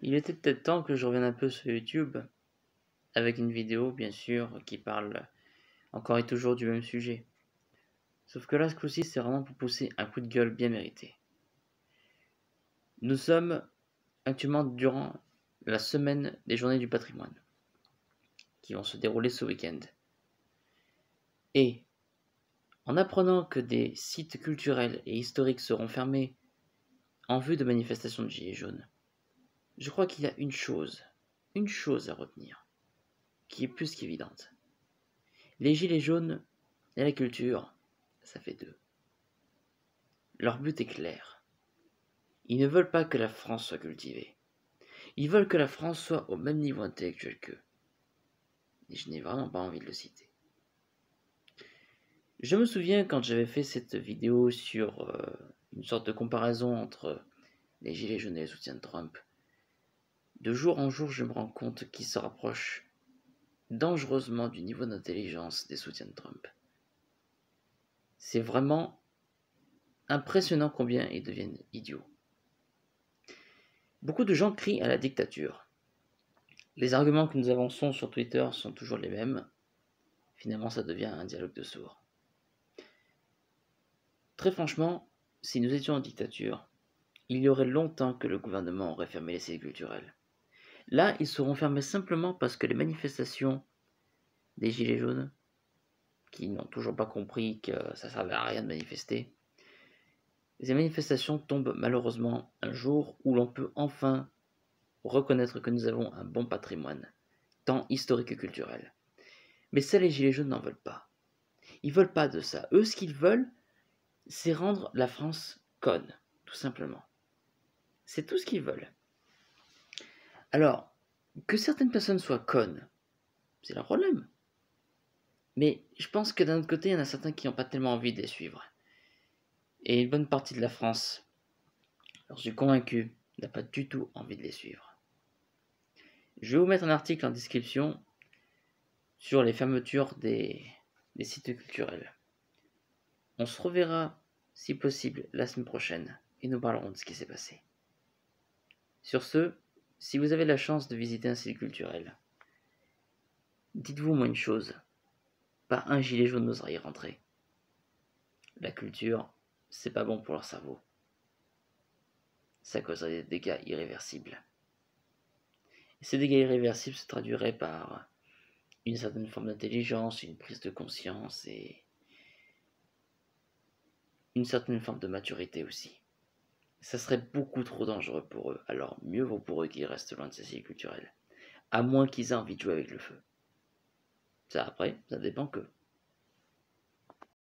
Il était peut-être temps que je revienne un peu sur YouTube, avec une vidéo bien sûr qui parle encore et toujours du même sujet. Sauf que là, ce coup-ci, c'est vraiment pour pousser un coup de gueule bien mérité. Nous sommes actuellement durant la semaine des Journées du patrimoine, qui vont se dérouler ce week-end. Et en apprenant que des sites culturels et historiques seront fermés en vue de manifestations de Gilets jaunes, je crois qu'il y a une chose à retenir, qui est plus qu'évidente. Les Gilets jaunes et la culture, ça fait deux. Leur but est clair. Ils ne veulent pas que la France soit cultivée. Ils veulent que la France soit au même niveau intellectuel qu'eux. Et je n'ai vraiment pas envie de le citer. Je me souviens quand j'avais fait cette vidéo sur une sorte de comparaison entre les gilets jaunes et les soutiens de Trump. De jour en jour, je me rends compte qu'ils se rapprochent dangereusement du niveau d'intelligence des soutiens de Trump. C'est vraiment impressionnant combien ils deviennent idiots. Beaucoup de gens crient à la dictature. Les arguments que nous avançons sur Twitter sont toujours les mêmes. Finalement, ça devient un dialogue de sourds. Très franchement, si nous étions en dictature, il y aurait longtemps que le gouvernement aurait fermé les sites culturels. Là, ils seront fermés simplement parce que les manifestations des Gilets jaunes, qui n'ont toujours pas compris que ça ne servait à rien de manifester, ces manifestations tombent malheureusement un jour où l'on peut enfin reconnaître que nous avons un bon patrimoine, tant historique que culturel. Mais ça, les Gilets jaunes n'en veulent pas. Ils veulent pas de ça. Eux, ce qu'ils veulent, c'est rendre la France conne, tout simplement. C'est tout ce qu'ils veulent. Alors, que certaines personnes soient connes, c'est leur problème. Mais je pense que d'un autre côté, il y en a certains qui n'ont pas tellement envie de les suivre. Et une bonne partie de la France, j'en suis convaincu, n'a pas du tout envie de les suivre. Je vais vous mettre un article en description sur les fermetures des sites culturels. On se reverra, si possible, la semaine prochaine et nous parlerons de ce qui s'est passé. Sur ce, si vous avez la chance de visiter un site culturel, dites-vous moi une chose, pas un gilet jaune n'osera y rentrer. La culture, c'est pas bon pour leur cerveau. Ça causerait des dégâts irréversibles. Et ces dégâts irréversibles se traduiraient par une certaine forme d'intelligence, une prise de conscience et une certaine forme de maturité aussi. Ça serait beaucoup trop dangereux pour eux, alors mieux vaut pour eux qu'ils restent loin de ces sites culturels, à moins qu'ils aient envie de jouer avec le feu. Ça après, ça dépend qu'eux.